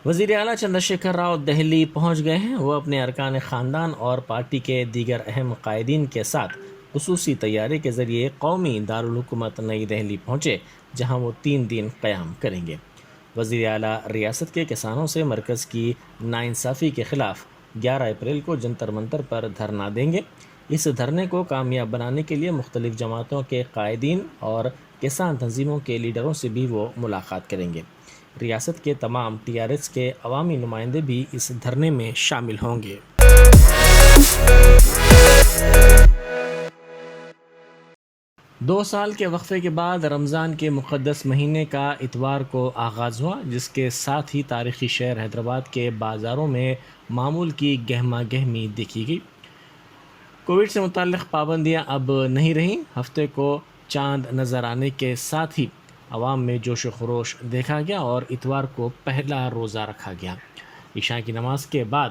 وزیر اعلیٰ چندر شیکھر راؤ دہلی پہنچ گئے ہیں۔ وہ اپنے ارکان خاندان اور پارٹی کے دیگر اہم قائدین کے ساتھ خصوصی طیارے کے ذریعے قومی دارالحکومت نئی دہلی پہنچے، جہاں وہ 3 دن قیام کریں گے۔ وزیر اعلیٰ ریاست کے کسانوں سے مرکز کی ناانصافی کے خلاف 11 اپریل کو جنتر منتر پر دھرنا دیں گے۔ اس دھرنے کو کامیاب بنانے کے لیے مختلف جماعتوں کے قائدین اور کسان تنظیموں کے لیڈروں سے بھی وہ ملاقات کریں گے۔ ریاست کے تمام TRS کے عوامی نمائندے بھی اس دھرنے میں شامل ہوں گے۔ 2 سال کے وقفے کے بعد رمضان کے مقدس مہینے کا اتوار کو آغاز ہوا، جس کے ساتھ ہی تاریخی شہر حیدرآباد کے بازاروں میں معمول کی گہما گہمی دیکھی گئی۔ کووڈ سے متعلق پابندیاں اب نہیں رہیں۔ ہفتے کو چاند نظر آنے کے ساتھ ہی عوام میں جوش و خروش دیکھا گیا اور اتوار کو پہلا روزہ رکھا گیا۔ عشاء کی نماز کے بعد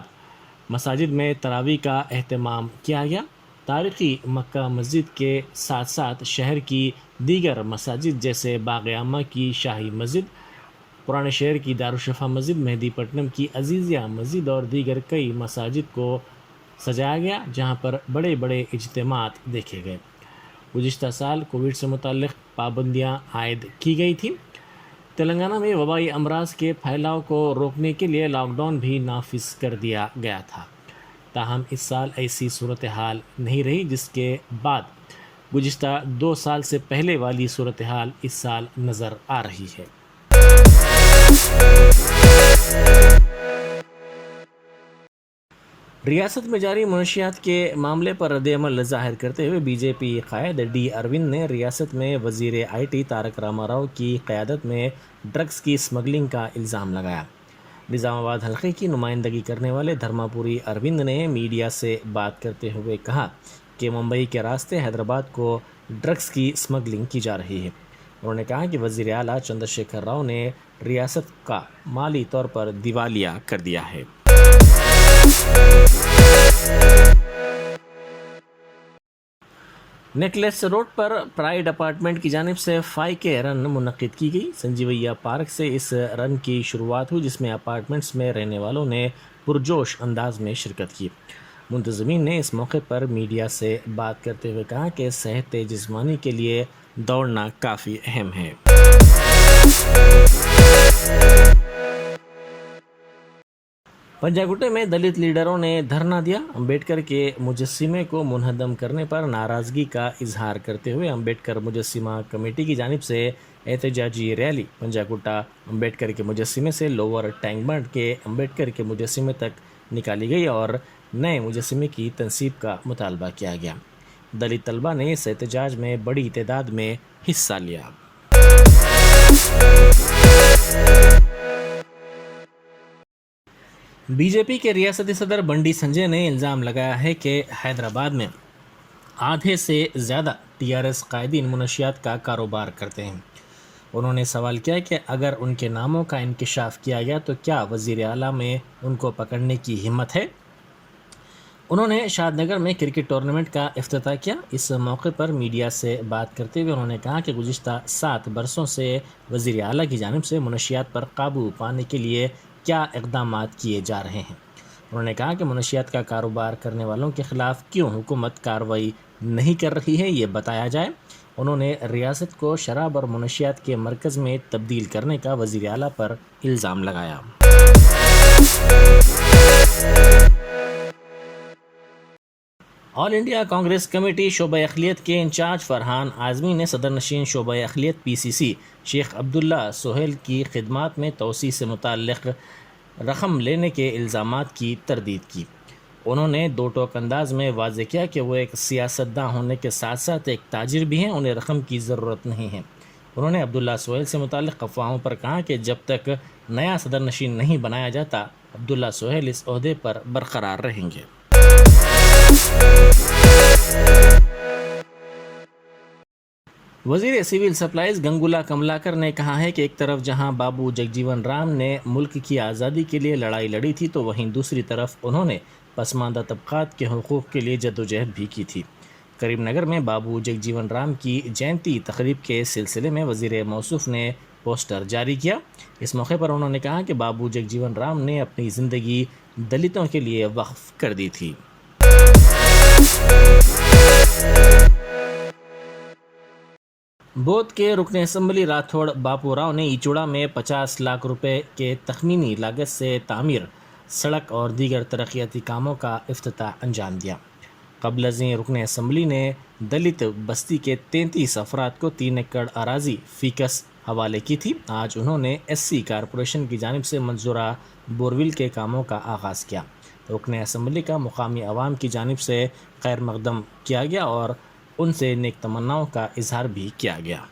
مساجد میں تراویح کا اہتمام کیا گیا۔ تاریخی مکہ مسجد کے ساتھ ساتھ شہر کی دیگر مساجد جیسے باغ عامہ کی شاہی مسجد، پرانے شہر کی دارالشفا مسجد، مہدی پٹنم کی عزیزیہ مسجد اور دیگر کئی مساجد کو سجایا گیا، جہاں پر بڑے بڑے اجتماعات دیکھے گئے۔ گزشتہ سال کووڈ سے متعلق پابندیاں عائد کی گئی تھیں۔ تلنگانہ میں وبائی امراض کے پھیلاؤ کو روکنے کے لیے لاک ڈاؤن بھی نافذ کر دیا گیا تھا، تاہم اس سال ایسی صورتحال نہیں رہی، جس کے بعد گزشتہ 2 سال سے پہلے والی صورتحال اس سال نظر آ رہی ہے۔ ریاست میں جاری منشیات کے معاملے پر رد عمل ظاہر کرتے ہوئے BJP قائد ڈی اروند نے ریاست میں وزیر IT تارک راما راؤ کی قیادت میں ڈرگس کی اسمگلنگ کا الزام لگایا۔ نظام آباد حلقے کی نمائندگی کرنے والے دھرما پوری اروند نے میڈیا سے بات کرتے ہوئے کہا کہ ممبئی کے راستے حیدرآباد کو ڈرگس کی اسمگلنگ کی جا رہی ہے۔ انہوں نے کہا کہ وزیر اعلیٰ چندر شیکھر راؤ نے ریاست کا مالی طور پر دیوالیہ کر دیا ہے۔ نیکلس روڈ پر پرائڈ اپارٹمنٹ کی جانب سے 5K رن منعقد کی گئی۔ سنجیویا پارک سے اس رن کی شروعات ہوئی، جس میں اپارٹمنٹس میں رہنے والوں نے پرجوش انداز میں شرکت کی۔ منتظمین نے اس موقع پر میڈیا سے بات کرتے ہوئے کہا کہ صحت جسمانی کے لیے دوڑنا کافی اہم ہے۔ پنجاگٹے میں دلت لیڈروں نے دھرنا دیا۔ امبیڈکر کے مجسمے کو منہدم کرنے پر ناراضگی کا اظہار کرتے ہوئے امبیڈکر مجسمہ کمیٹی کی جانب سے احتجاجی ریلی پنجاگٹا امبیڈکر کے مجسمے سے لوور ٹینک بنڈ کے امبیڈکر کے مجسمے تک نکالی گئی اور نئے مجسمے کی تنصیب کا مطالبہ کیا گیا۔ دلت طلبہ نے اس احتجاج میں بڑی تعداد میں حصہ لیا۔ BJP کے ریاستی صدر بنڈی سنجے نے الزام لگایا ہے کہ حیدرآباد میں آدھے سے زیادہ TRS قائدین منشیات کا کاروبار کرتے ہیں۔ انہوں نے سوال کیا کہ اگر ان کے ناموں کا انکشاف کیا گیا تو کیا وزیر اعلیٰ میں ان کو پکڑنے کی ہمت ہے؟ انہوں نے شاد نگر میں کرکٹ ٹورنامنٹ کا افتتاح کیا۔ اس موقع پر میڈیا سے بات کرتے ہوئے انہوں نے کہا کہ گزشتہ 7 برسوں سے وزیر اعلیٰ کی جانب سے منشیات پر قابو پانے کے لیے کیا اقدامات کیے جا رہے ہیں۔ انہوں نے کہا کہ منشیات کا کاروبار کرنے والوں کے خلاف کیوں حکومت کارروائی نہیں کر رہی ہے، یہ بتایا جائے۔ انہوں نے ریاست کو شراب اور منشیات کے مرکز میں تبدیل کرنے کا وزیر اعلیٰ پر الزام لگایا۔ آل انڈیا کانگریس کمیٹی شعبہ اقلیت کے انچارج فرحان اعظمی نے صدر نشین شعبہ اقلیت PCC شیخ عبداللہ سہیل کی خدمات میں توسیع سے متعلق رقم لینے کے الزامات کی تردید کی۔ انہوں نے 2 ٹوک انداز میں واضح کیا کہ وہ ایک سیاستداں ہونے کے ساتھ ساتھ ایک تاجر بھی ہیں، انہیں رقم کی ضرورت نہیں ہے۔ انہوں نے عبداللہ سہیل سے متعلق افواہوں پر کہا کہ جب تک نیا صدر نشین نہیں بنایا جاتا، عبداللہ سہیل اس عہدے پر برقرار رہیں گے۔ وزیر سول سپلائز گنگولا کملاکر نے کہا ہے کہ ایک طرف جہاں بابو جگجیون رام نے ملک کی آزادی کے لیے لڑائی لڑی تھی تو وہیں دوسری طرف انہوں نے پسماندہ طبقات کے حقوق کے لیے جدوجہد بھی کی تھی۔ کریم نگر میں بابو جگجیون رام کی جینتی تقریب کے سلسلے میں وزیر موصوف نے پوسٹر جاری کیا۔ اس موقع پر انہوں نے کہا کہ بابو جگجیون رام نے اپنی زندگی دلتوں کے لیے وقف کر دی تھی۔ بودھ کے رکن اسمبلی راتھوڑ باپو راؤ نے ایچوڑا میں 50 لاکھ روپے کے تخمینی لاگت سے تعمیر، سڑک اور دیگر ترقیاتی کاموں کا افتتاح انجام دیا۔ قبل ازیں رکن اسمبلی نے دلت بستی کے 33 افراد کو 3 ایکڑ اراضی فیکس حوالے کی تھی۔ آج انہوں نے ایس سی کارپوریشن کی جانب سے منظورہ بورویل کے کاموں کا آغاز کیا۔ رکن اسمبلی کا مقامی عوام کی جانب سے خیر مقدم کیا گیا اور ان سے نیک تمناؤں کا اظہار بھی کیا گیا۔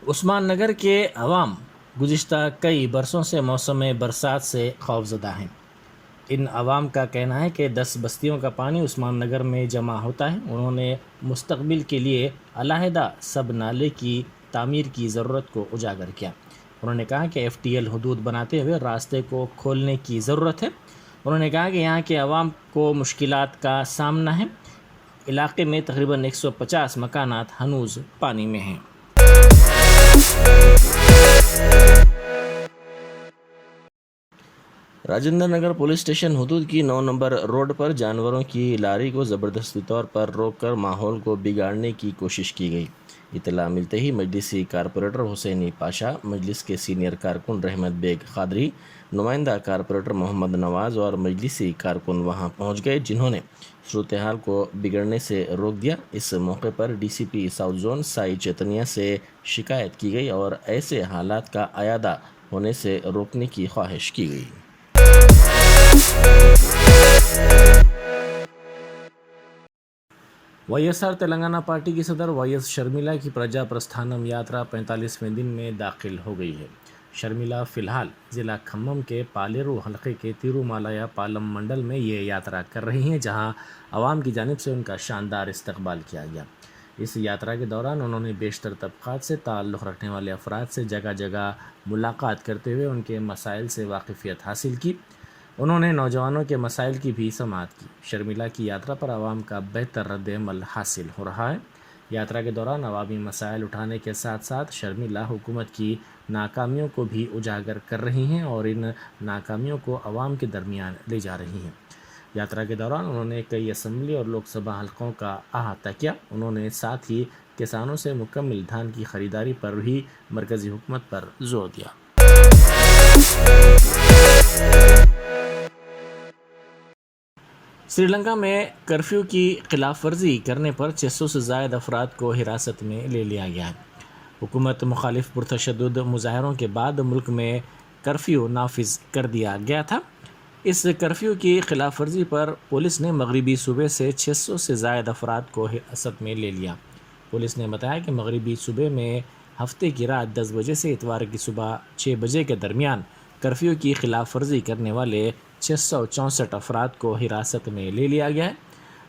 عثمان نگر کے عوام گزشتہ کئی برسوں سے موسم برسات سے خوفزدہ ہیں۔ ان عوام کا کہنا ہے کہ 10 بستیوں کا پانی عثمان نگر میں جمع ہوتا ہے۔ انہوں نے مستقبل کے لیے علیحدہ سب نالے کی تعمیر کی ضرورت کو اجاگر کیا۔ انہوں نے کہا کہ ایف ٹی ایل حدود بناتے ہوئے راستے کو کھولنے کی ضرورت ہے۔ انہوں نے کہا کہ یہاں کے عوام کو مشکلات کا سامنا ہے۔ علاقے میں تقریباً 150 مکانات ہنوز پانی میں ہیں۔ راجندر نگر پولیس اسٹیشن حدود کی 9 نمبر روڈ پر جانوروں کی لاری کو زبردستی طور پر روک کر ماحول کو بگاڑنے کی کوشش کی گئی۔ اطلاع ملتے ہی مجلسی کارپوریٹر حسینی پاشا، مجلس کے سینئر کارکن رحمت بیگ قادری، نمائندہ کارپوریٹر محمد نواز اور مجلسی کارکن وہاں پہنچ گئے، جنہوں نے صورتحال کو بگڑنے سے روک دیا۔ اس موقع پر ڈی سی پی ساؤتھ زون سائی چیتنیا سے شکایت کی گئی اور ایسے حالات کا اعادہ ہونے سے روکنے کی خواہش کی گئی۔ Y S R Telangana party کی صدر وائی ایس شرمیلا کی پرجا پرستھانم یاترا 45ویں دن میں داخل ہو گئی ہے۔ شرمیلا فی الحال ضلع کھمم کے پالیرو حلقے کے تیرومالایا پالم منڈل میں یہ یاترا کر رہی ہیں، جہاں عوام کی جانب سے ان کا شاندار استقبال کیا گیا۔ اس یاترا کے دوران انہوں نے بیشتر طبقات سے تعلق رکھنے والے افراد سے جگہ جگہ ملاقات کرتے ہوئے ان کے مسائل سے واقفیت حاصل کی۔ انہوں نے نوجوانوں کے مسائل کی بھی سماعت کی۔ شرمیلا کی یاترا پر عوام کا بہتر رد عمل حاصل ہو رہا ہے۔ یاترا کے دوران عوامی مسائل اٹھانے کے ساتھ ساتھ شرمیلا حکومت کی ناکامیوں کو بھی اجاگر کر رہی ہیں اور ان ناکامیوں کو عوام کے درمیان لے جا رہی ہیں۔ یاترا کے دوران انہوں نے کئی اسمبلی اور لوک سبھا حلقوں کا احاطہ کیا۔ انہوں نے ساتھ ہی کسانوں سے مکمل دھان کی خریداری پر بھی مرکزی حکومت پر زور دیا۔ سری لنکا میں کرفیو کی خلاف ورزی کرنے پر 600 سے زائد افراد کو حراست میں لے لیا گیا ہے۔ حکومت مخالف پرتشدد مظاہروں کے بعد ملک میں کرفیو نافذ کر دیا گیا تھا۔ اس کرفیو کی خلاف ورزی پر پولیس نے مغربی صوبے سے 600 سے زائد افراد کو حراست میں لے لیا۔ پولیس نے بتایا کہ مغربی صوبے میں ہفتے کی رات 10 بجے سے اتوار کی صبح 6 بجے کے درمیان کرفیو کی خلاف ورزی کرنے والے 664 افراد کو حراست میں لے لیا گیا ہے۔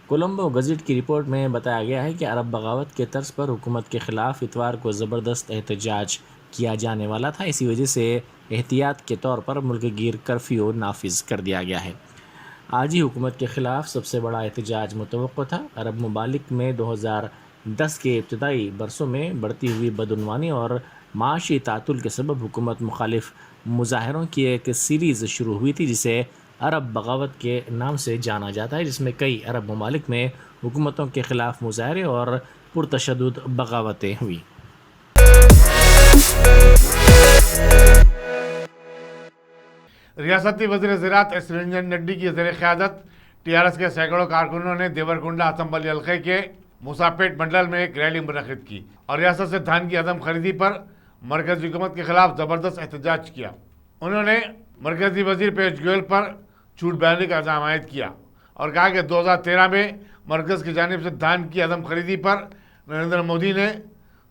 کولمبو گزٹ کی رپورٹ میں بتایا گیا ہے کہ عرب بغاوت کے طرز پر حکومت کے خلاف اتوار کو زبردست احتجاج کیا جانے والا تھا۔ اسی وجہ سے احتیاط کے طور پر ملک گیر کرفیو نافذ کر دیا گیا ہے۔ آج ہی حکومت کے خلاف سب سے بڑا احتجاج متوقع تھا۔ عرب ممالک میں 2010 کے ابتدائی برسوں میں بڑھتی ہوئی بدعنوانی اور معاشی تعطل کے سبب حکومت مخالف مظاہروں کی ایک سیریز شروع ہوئی تھی، جسے عرب بغاوت کے نام سے جانا جاتا ہے، جس میں کئی عرب ممالک میں حکومتوں کے خلاف مظاہرے اور پرتشدد بغاوتیں ہوئی۔ ریاستی وزیر زراعت ایس رنجن ریڈی کی زیر قیادت ٹی آر ایس کے سینکڑوں کارکنوں نے دیورکنڈا اسمبلی حلقے کے موساپیٹ منڈل میں ایک ریلی منعقد کی اور ریاست سے دھان کی عدم خریدی پر مرکزی حکومت کے خلاف زبردست احتجاج کیا۔ انہوں نے مرکزی وزیر پیوش گوئل پر جھوٹ بیانی کا الزام عائد کیا اور کہا کہ 2013 میں مرکز کی جانب سے دھان کی عدم خریدی پر نریندر مودی نے،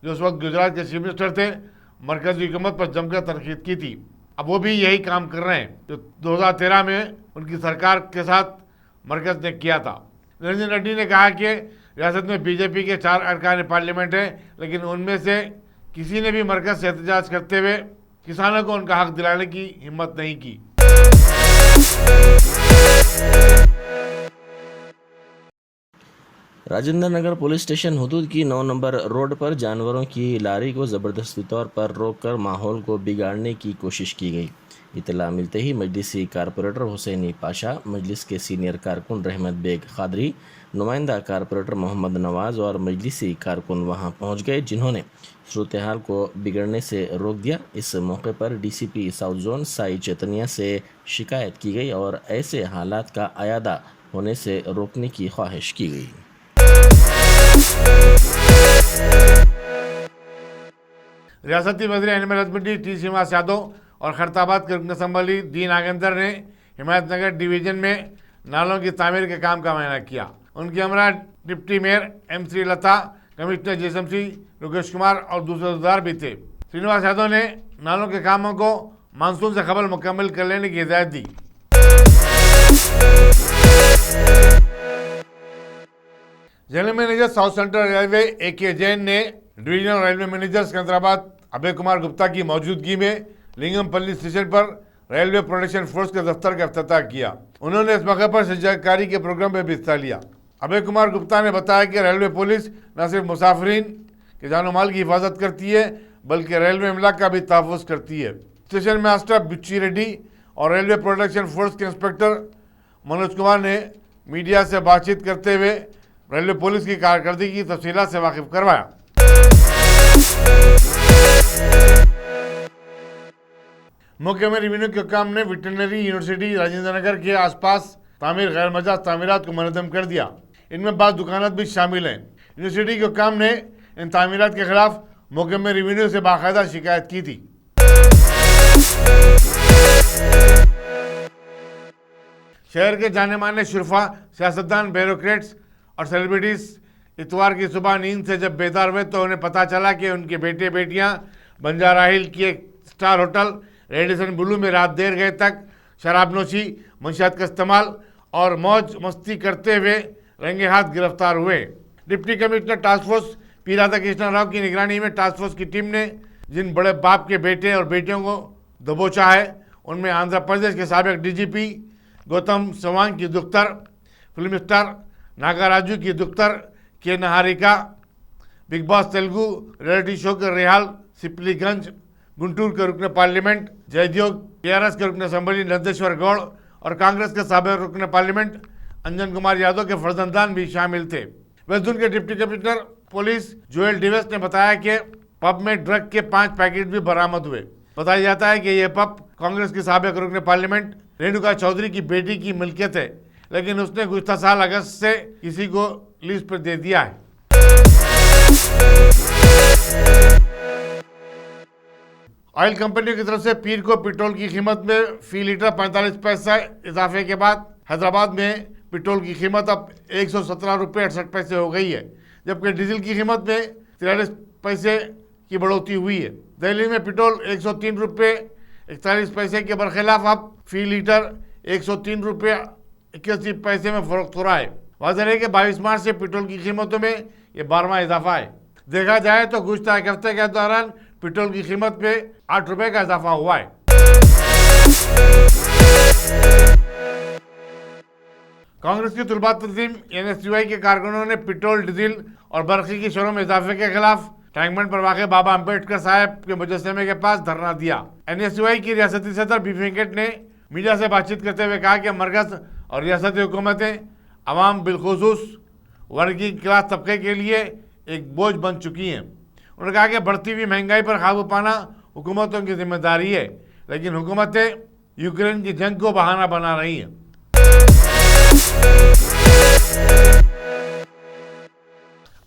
جو اس وقت گجرات کے چیف منسٹر تھے، مرکزی حکومت پر جم کر تنقید کی تھی۔ اب وہ بھی یہی کام کر رہے ہیں جو 2013 میں ان کی سرکار کے ساتھ مرکز نے کیا تھا۔ نریندر ریڈی نے کہا کہ ریاست میں بی جے پی کے 4 ارکان پارلیمنٹ ہیں، لیکن ان میں سے کسی نے بھی مرکز سے احتجاج کرتے ہوئے کسانوں کو ان کا حق دلانے کی ہمت نہیں کی۔ راجندر نگر پولیس اسٹیشن حدود کی 9 نمبر روڈ پر جانوروں کی لاری کو زبردستی طور پر روک کر ماحول کو بگاڑنے کی کوشش کی گئی۔ اطلاع ملتے ہی مجلسی کارپوریٹر حسینی پاشا، مجلس کے سینئر کارکن رحمت بیگ قادری، نمائندہ کارپوریٹر محمد نواز اور مجلسی کارکن وہاں پہنچ گئے، جنہوں نے صورتحال کو بگڑنے سے روک دیا۔ اس موقع پر ڈی سی پی ساؤتھ زون سائی چیتنیا سے شکایت کی گئی اور ایسے حالات کا اعادہ ہونے سے روکنے کی خواہش کی گئی۔ ریاستی وزیر اینیمل ہسبنڈری ٹی سیماس یادو اور خیرتآباد کے رکن اسمبلی ڈی ناگیندر نے حمایت نگر ڈویژن میں نالوں کی تعمیر کے کام کا معائنہ کیا۔ ان کی ہمراہ deputy mayor M C Latha, commissioner G S M C Lokesh Kumar اور دوسرے عہدیدار بھی تھے۔ سرینواس یادو نے نالوں کے کاموں کو مانسون سے قبل مکمل کر لینے کی ہدایت دی۔ General manager South Central Railway A K Jain نے divisional railway manager Secunderabad Abhay Kumar Gupta کی موجودگی میں لنگم پلی اسٹیشن پر ریلوے پروڈکشن فورس کے دفتر کا افتتاح کیا۔ انہوں نے اس موقع پر شجاعت کے پروگرام میں بھی حصہ لیا۔ ابھے کمار گپتا نے بتایا کہ ریلوے پولیس نہ صرف مسافرین کے جان و مال کی حفاظت کرتی ہے بلکہ ریلوے املاک کا بھی تحفظ کرتی ہے۔ اسٹیشن ماسٹر بچی ریڈی اور ریلوے پروڈکشن فورس کے انسپکٹر منوج کمار نے میڈیا سے بات چیت کرتے ہوئے ریلوے پولیس کی کارکردگی کی تفصیلات سے واقف کروایا۔ محکمہ ریونیو کے حکام نے ویٹرنری یونیورسٹی راجندر نگر کے آس پاس تعمیر غیر مجاز تعمیرات کو منظم کر دیا۔ ان میں بعض دکانات بھی شامل ہیں۔ یونیورسٹی کے حکام نے ان تعمیرات کے خلاف محکمہ ریونیو سے باقاعدہ شکایت کی تھی۔ شہر کے جانے مانے شرفا، سیاستدان، بیوروکریٹس اور سیلیبریٹیز اتوار کی صبح نیند سے جب بیدار ہوئے تو انہیں پتا چلا کہ ان کے بیٹے بیٹیاں بنجارہ ہل کی ایک سٹار ہوٹل ریڈیسن بلو میں رات دیر گئے تک شراب نوشی، منشیات کا استعمال اور موج مستی کرتے ہوئے رنگے ہاتھ گرفتار ہوئے۔ ڈپٹی کمشنر ٹاسک فورس پی رادھا کرشن راؤ کی نگرانی میں ٹاسک فورس کی ٹیم نے جن بڑے باپ کے بیٹے اور بیٹیوں کو دبوچا ہے ان میں آندھرا پردیش کے سابق ڈی جی پی گوتم سوانگ کی دختر، فلم اسٹار ناگا راجو کی دختر کے نہاریکا، بگ باس تیلگو ریئلٹی شو کے ریحال سپلی گنج، گنٹور کے رکن پارلیمنٹ جے دیوگ، ٹی آر ایس کے رکن اسمبلی نندیشور گوڑ اور کانگریس کے سابق رکن پارلیمنٹ انجن کمار یادو کے فرزندان بھی شامل تھے۔ ویسٹ زون کے deputy commissioner police Joel devious نے بتایا کہ پب میں ڈرگ کے 5 پیکٹ بھی برآمد ہوئے۔ بتایا جاتا ہے کہ یہ پب کانگریس کی سابق رکن پارلیمنٹ رینوکا چودھری کی بیٹی کی ملکیت ہے، لیکن اس نے گزشتہ سال اگست سے کسی کو لیز پر دے دیا ہے۔ آئل کمپنیوں کی طرف سے پیر کو پیٹرول کی قیمت میں فی لیٹر 45 پیسہ اضافے کے بعد حیدرآباد میں پیٹرول کی قیمت اب 117 روپے 68 پیسے ہو گئی ہے، جبکہ ڈیزل کی قیمت میں 43 پیسے کی بڑھوتری ہوئی ہے۔ دہلی میں پیٹرول 103 روپے 41 پیسے کے برخلاف اب فی لیٹر 103 روپے 81 پیسے میں فروخت ہو رہا ہے۔ واضح ہے کہ 22 مارچ سے پیٹرول کی قیمتوں میں یہ 12واں اضافہ ہے۔ دیکھا جائے تو گزشتہ ایک ہفتے کے دوران پیٹرول کی قیمت میں 8 روپے کا اضافہ ہوا ہے۔ کانگریس کی طلباء تنظیم NSUI کے کارکنوں نے پیٹرول، ڈیزل اور برقی کی شرحوں میں اضافے کے خلاف ٹینک بنڈ پر واقع بابا امبیڈکر صاحب کے مجسمے کے پاس دھرنا دیا۔ NSUI کی ریاستی صدر بی وینکٹ نے میڈیا سے بات چیت کرتے ہوئے کہا کہ مرکز اور ریاستی حکومتیں عوام بالخصوص ورکنگ کلاس طبقے کے لیے ایک بوجھ بن چکی ہیں۔ انہوں نے کہا کہ بڑھتی ہوئی مہنگائی پر قابو پانا حکومتوں کی ذمہ داری ہے، لیکن حکومتیں یوکرین کی جنگ کو بہانہ بنا رہی ہیں۔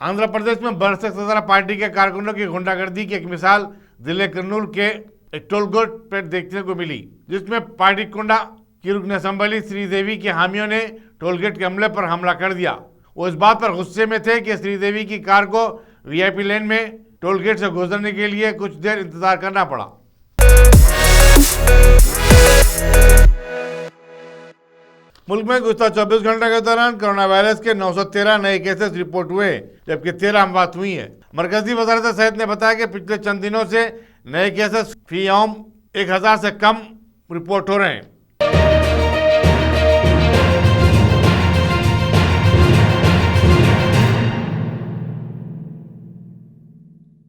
آندھرا پردیش میں برسر صدر پارٹی کے کارکنوں کی غنڈہ گردی کی ایک مثال ضلع کرنول کے ایک ٹول گیٹ پر دیکھنے کو ملی، جس میں پارٹی کنڈا کی رکن اسمبلی سری دیوی کے حامیوں نے ٹول گیٹ کے عملے پر حملہ کر دیا۔ وہ اس بات پر غصے میں تھے کہ سری دیوی کی کار کو VIP لین میں ٹول گیٹ سے گزرنے کے لیے کچھ دیر انتظار کرنا پڑا۔ ملک میں گزشتہ 24 گھنٹے کے دوران کرونا وائرس کے 913 نئے کیسز رپورٹ ہوئے، جبکہ 13 اموات ہوئی ہیں۔ مرکزی وزارت صحت نے بتایا کہ پچھلے چند دنوں سے نئے کیسز فی یوم 1000 سے کم رپورٹ ہو رہے ہیں۔